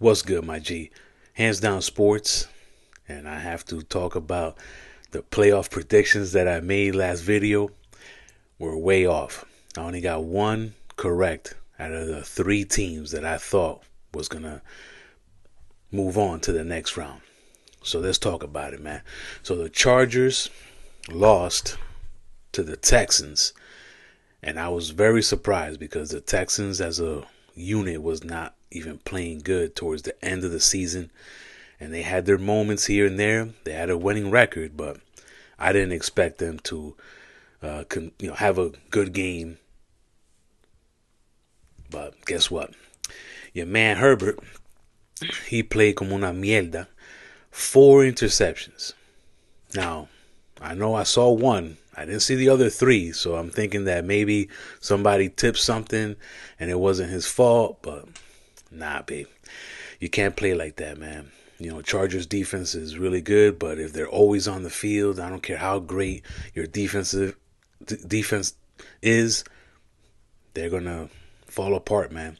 What's good, my G? Hands down sports, and I have to talk about the playoff predictions that I made last video were way off. I only got one correct out of the three teams that I thought was gonna move on to the next round. So let's talk about it, man. So the Chargers lost to the Texans, and I was very surprised because the Texans as a unit was not even playing good towards the end of the season, and they had their moments here and there. They had a winning record, but I didn't expect them to have a good game. But guess what? Your man Herbert, he played como una mierda. 4 interceptions. Now, I know I saw one. I didn't see the other 3, so I'm thinking that maybe somebody tipped something and it wasn't his fault, but nah, babe. You can't play like that, man. Chargers defense is really good, but if they're always on the field, I don't care how great your defense is, they're going to fall apart, man.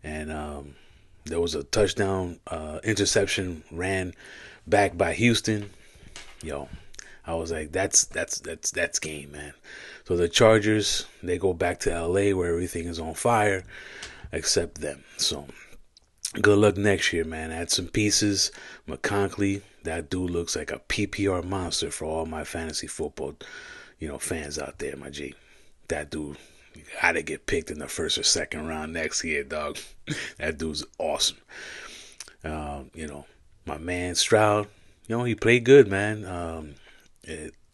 And there was a touchdown interception ran back by Houston. I was like, that's game, man. So the Chargers, they go back to LA where everything is on fire except them. So good luck next year, man. Add some pieces. McConkley, that dude looks like a PPR monster for all my fantasy football, fans out there, my G. That dude got to get picked in the first or second round next year, dog. That dude's awesome. My man Stroud, he played good, man.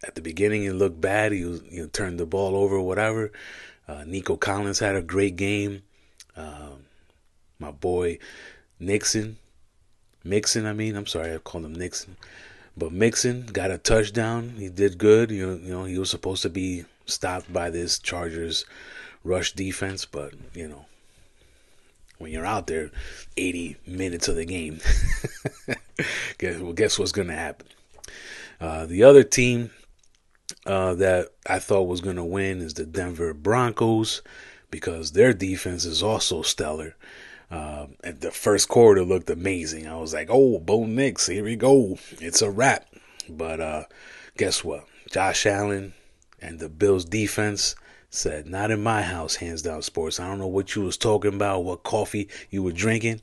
At the beginning, it looked bad. He was, turned the ball over, whatever. Nico Collins had a great game. My boy Mixon, I'm sorry, I called him Nixon. But Mixon got a touchdown. He did good. He was supposed to be stopped by this Chargers rush defense, but when you're out there 80 minutes of the game, guess what's gonna happen? The other team that I thought was gonna win is the Denver Broncos, because their defense is also stellar. And the first quarter looked amazing. I was like, oh, Bo Nix, here we go. It's a wrap. But guess what? Josh Allen and the Bills defense said, not in my house, hands down sports. I don't know what you was talking about, what coffee you were drinking,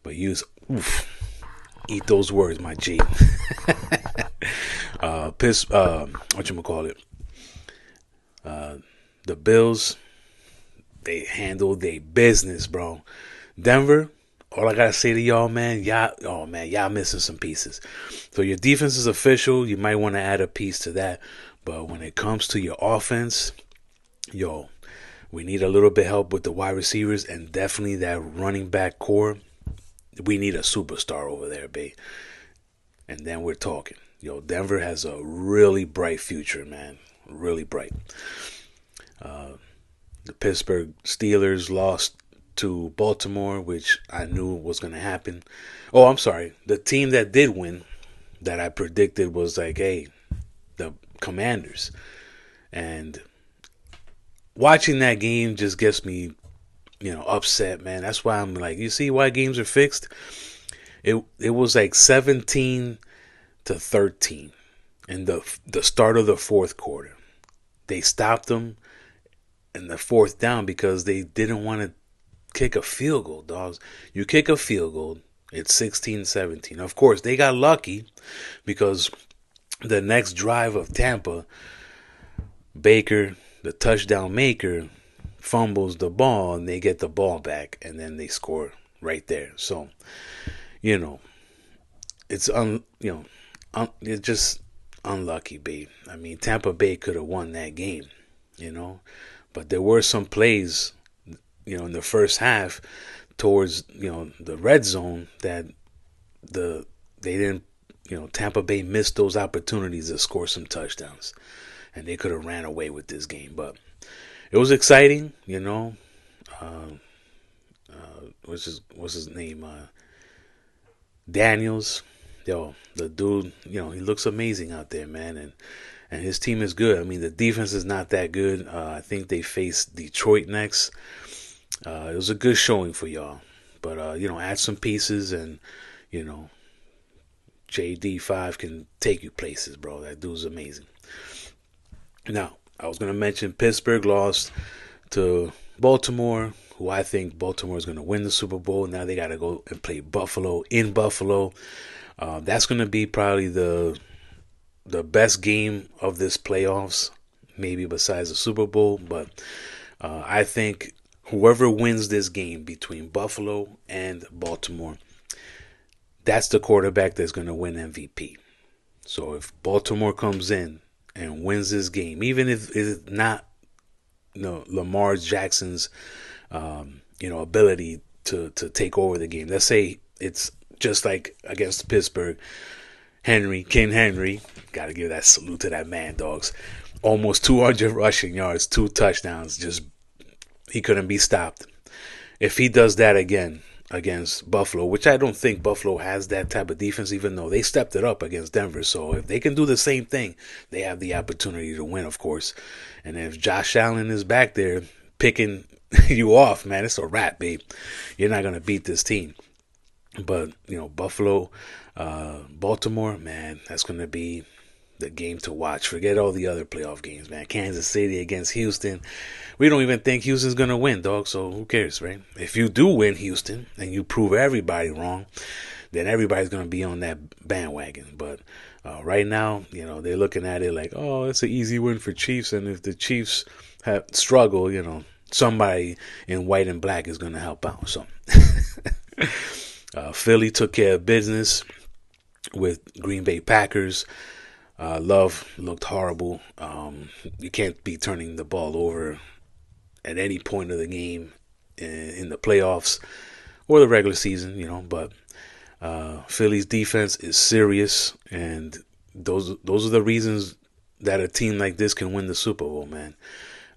but eat those words, my G. The Bills, they handled their business, bro. Denver, all I gotta say to y'all, man, y'all missing some pieces. So your defense is official. You might want to add a piece to that. But when it comes to your offense, we need a little bit help with the wide receivers, and definitely that running back core. We need a superstar over there, babe. And then we're talking. Denver has a really bright future, man. Really bright. The Pittsburgh Steelers lost to Baltimore, which I knew was going to happen. Oh, I'm sorry. The team that did win, that I predicted, was like, hey, the Commanders. And watching that game just gets me, upset, man. That's why I'm like, you see why games are fixed? It was like 17-13 in the start of the fourth quarter. They stopped them in the fourth down because they didn't want to kick a field goal, dogs. You kick a field goal, it's 16-17. Of course, they got lucky because the next drive of Tampa, Baker, the touchdown maker, fumbles the ball and they get the ball back and then they score right there. So, it's it's just unlucky, babe. I mean, Tampa Bay could have won that game, but there were some plays, in the first half towards, the red zone that they didn't, Tampa Bay missed those opportunities to score some touchdowns, and they could have ran away with this game. But it was exciting, what's his name? Daniels. The dude, he looks amazing out there, man, and his team is good. I mean, the defense is not that good. I think they face Detroit next. It was a good showing for y'all, But add some pieces, and JD5 can take you places, bro. That dude's amazing. Now, I was gonna mention Pittsburgh lost to Baltimore, who I think Baltimore is gonna win the Super Bowl. Now they gotta go and play Buffalo in Buffalo. That's gonna be probably the best game of this playoffs, maybe besides the Super Bowl. But I think whoever wins this game between Buffalo and Baltimore, that's the quarterback that's going to win MVP. So if Baltimore comes in and wins this game, even if it's not Lamar Jackson's ability to take over the game, let's say it's just like against Pittsburgh, King Henry, got to give that salute to that man, dogs. Almost 200 rushing yards, 2 touchdowns. Just he couldn't be stopped. If he does that again against Buffalo, which I don't think Buffalo has that type of defense, even though they stepped it up against Denver. So if they can do the same thing, they have the opportunity to win, of course. And if Josh Allen is back there picking you off, man, it's a wrap, babe. You're not going to beat this team. But, Buffalo, Baltimore, man, that's going to be the game to watch. Forget all the other playoff games, man. Kansas City against Houston. We don't even think Houston's going to win, dog, so who cares, right? If you do win Houston and you prove everybody wrong, then everybody's going to be on that bandwagon. But right now, they're looking at it like, oh, it's an easy win for Chiefs. And if the Chiefs have struggle, somebody in white and black is going to help out. So Philly took care of business with Green Bay Packers. Love looked horrible. You can't be turning the ball over at any point of the game in the playoffs or the regular season, but Philly's defense is serious, and those are the reasons that a team like this can win the Super Bowl, man.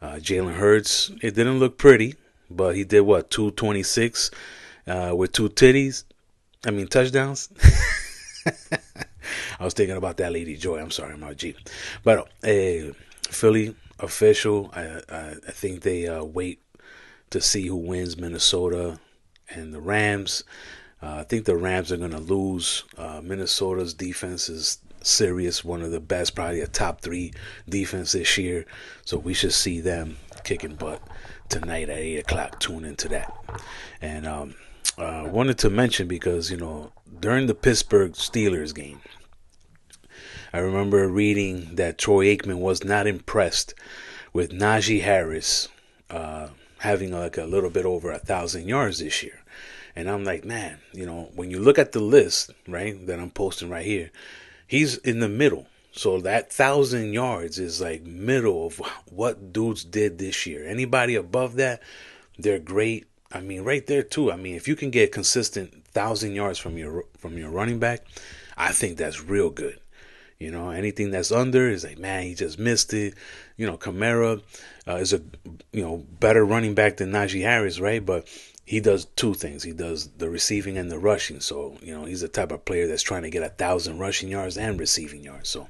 Jalen Hurts, it didn't look pretty, but he did 226 with 2 touchdowns. I was thinking about that Lady Joy. I'm sorry, my G. But Philly official, I think they wait to see who wins, Minnesota and the Rams. I think the Rams are going to lose. Minnesota's defense is serious, one of the best, probably a top 3 defense this year. So we should see them kicking butt tonight at 8 o'clock. Tune into that. And wanted to mention because, during the Pittsburgh Steelers game, I remember reading that Troy Aikman was not impressed with Najee Harris having a little bit over 1,000 yards this year. And I'm like, man, when you look at the list, right, that I'm posting right here, he's in the middle. So that 1,000 yards is like middle of what dudes did this year. Anybody above that, they're great. I mean, right there too. I mean, if you can get consistent 1,000 yards from your running back, I think that's real good. Anything that's under is like, man, he just missed it. Kamara is a better running back than Najee Harris, right? But he does 2 things. He does the receiving and the rushing. So he's the type of player that's trying to get 1,000 rushing yards and receiving yards. So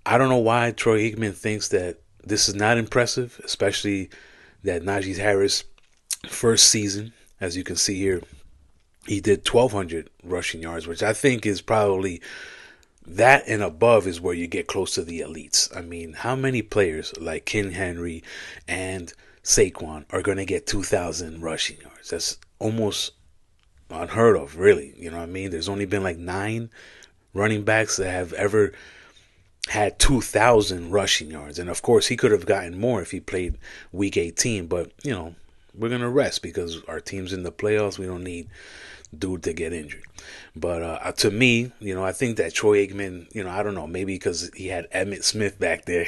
I don't know why Troy Aikman thinks that this is not impressive, especially that Najee Harris first season, as you can see here, he did 1,200 rushing yards, which I think is probably that and above is where you get close to the elites. I mean, how many players like King Henry and Saquon are going to get 2,000 rushing yards? That's almost unheard of, really. You know what I mean? There's only been like 9 running backs that have ever had 2,000 rushing yards. And of course, he could have gotten more if he played week 18. But, we're going to rest because our team's in the playoffs. We don't need dude to get injured. But to me, I think that Troy Aikman, I don't know, maybe because he had Emmitt Smith back there,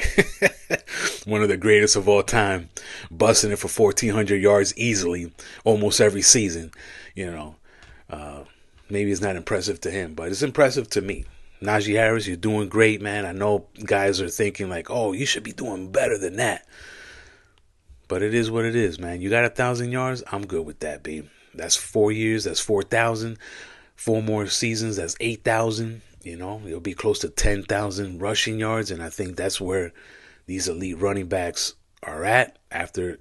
one of the greatest of all time, busting it for 1,400 yards easily almost every season. Maybe it's not impressive to him, but it's impressive to me. Najee Harris, you're doing great, man. I know guys are thinking like, oh, you should be doing better than that. But it is what it is, man. You got 1,000 yards? I'm good with that, babe. That's 4 years. That's 4,000. 4 more seasons. That's 8,000. It'll be close to 10,000 rushing yards. And I think that's where these elite running backs are at after,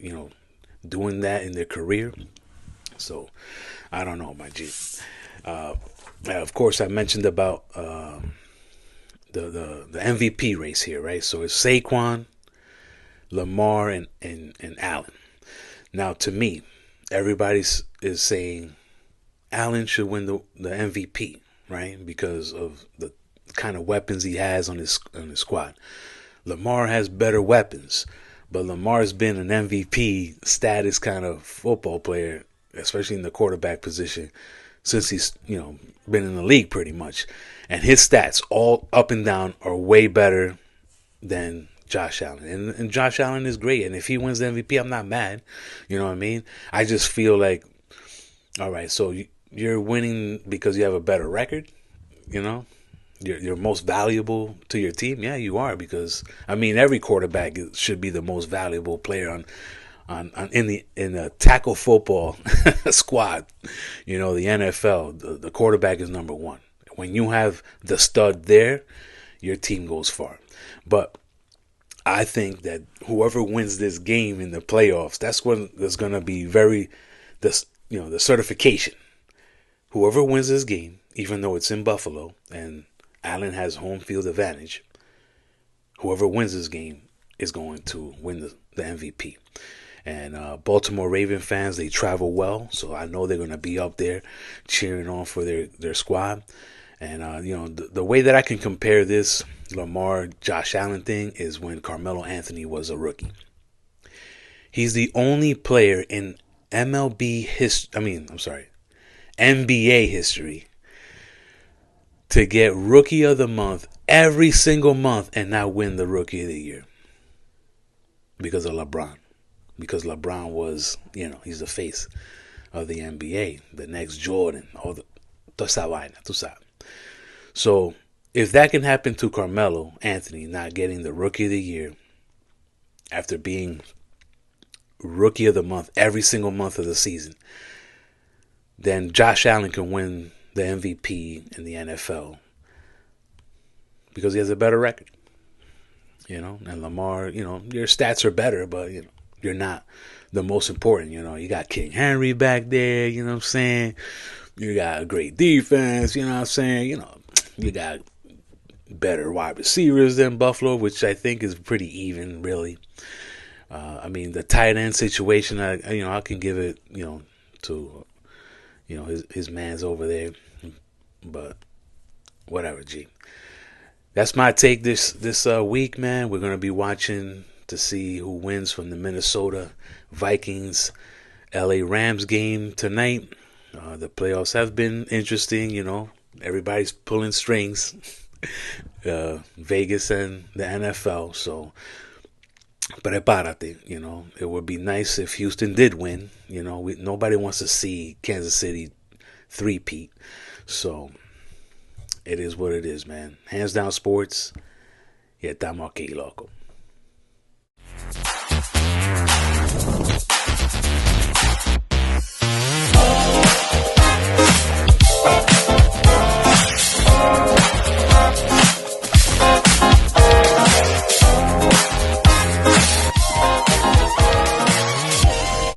doing that in their career. So I don't know, my G. Of course, I mentioned about the MVP race here, right? So it's Saquon, Lamar, and Allen. Now, to me, everybody is saying Allen should win the MVP, right? Because of the kind of weapons he has on his squad. Lamar has better weapons, but Lamar's been an MVP status kind of football player, especially in the quarterback position, since he's been in the league pretty much. And his stats, all up and down, are way better than Josh Allen. And Josh Allen is great. And if he wins the MVP, I'm not mad. You know what I mean? I just feel like, all right, so you're winning because you have a better record, You're most valuable to your team. Yeah, you are, because I mean every quarterback should be the most valuable player in the tackle football squad. The NFL, the quarterback is number one. When you have the stud there, your team goes far. But I think that whoever wins this game in the playoffs, that's when there's going to be the certification. Whoever wins this game, even though it's in Buffalo and Allen has home field advantage, whoever wins this game is going to win the MVP. And Baltimore Ravens fans, they travel well, so I know they're going to be up there cheering on for their squad. And, the way that I can compare this Lamar Josh Allen thing is when Carmelo Anthony was a rookie. He's the only player in NBA history to get Rookie of the Month every single month and not win the Rookie of the Year because of LeBron. Because LeBron was, he's the face of the NBA, the next Jordan, all the esa vaina, tú sabes. So if that can happen to Carmelo Anthony not getting the Rookie of the Year after being Rookie of the Month every single month of the season, then Josh Allen can win the MVP in the NFL because he has a better record. And Lamar, your stats are better, but you're not the most important. You got King Henry back there, you know what I'm saying? You got a great defense, you know what I'm saying? You got better wide receivers than Buffalo, which I think is pretty even, really. The tight end situation, I can give it, to, his man's over there. But whatever, G. That's my take this week, man. We're going to be watching to see who wins from the Minnesota Vikings LA Rams game tonight. The playoffs have been interesting, everybody's pulling strings. Vegas and the NFL, so prepárate, it would be nice if Houston did win. Nobody wants to see Kansas City three-peat. So it is what it is, man. Hands down sports. Y estamos aquí, loco.